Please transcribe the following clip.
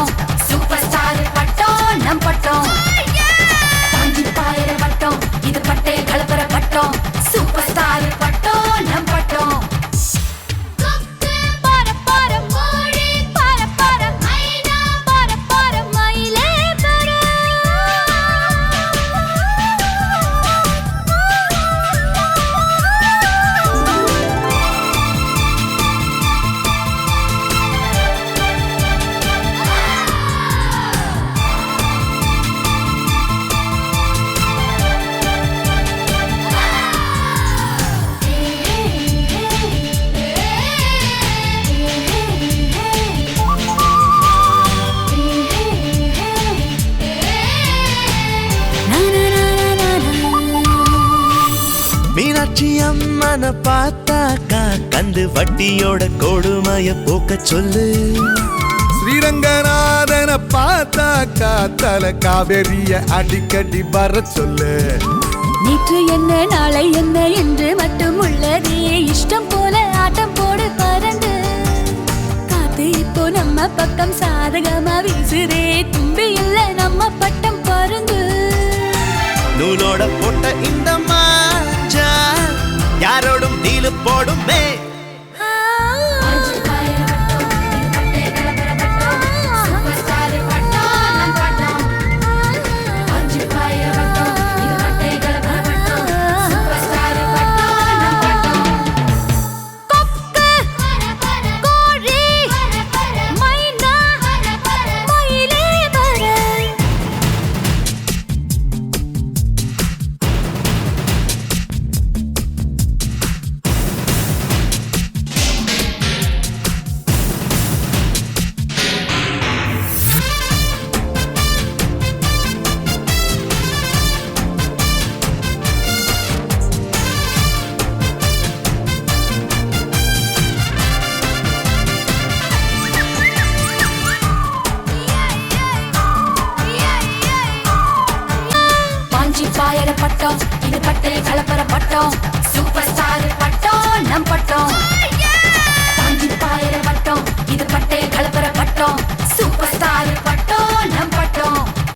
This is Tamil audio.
பட்டம் சூப்பர் ஸ்டார் பட்டம் நம் பட்டம் பாஞ்சி பாயிர பட்டம் இது பட்டை கலப்பர பட்டம் சூப்பர் ஸ்டார் பட்டம் நம் பட்டம் மீனாட்சி அம்மன பார்த்தாக்கா கந்து வட்டியோட கொடுமைய போக்க சொல்லு. ஸ்ரீரங்கநாதன பார்த்தாக்கா தல காவேரிய அடிக்கடி வர சொல்லு. நேற்று என்ன நாளை என்ன என்று மட்டும் உள்ளதே இஷ்டம் போல ஆட்டம் போடு பறந்து காத்து இப்போ நம்ம பக்கம் சாதகமா வீசுதே தும்பி இல்ல நம்ம பட்டம் பறந்து நூலோட போட்ட இந்த மாஞ்சா யாரோடும் டீலு போடுமே. பாயிர பட்டம் இது பட்டை கலப்பர பட்டம் சூப்பர் ஸ்டார் பட்டம் நம் பட்டம்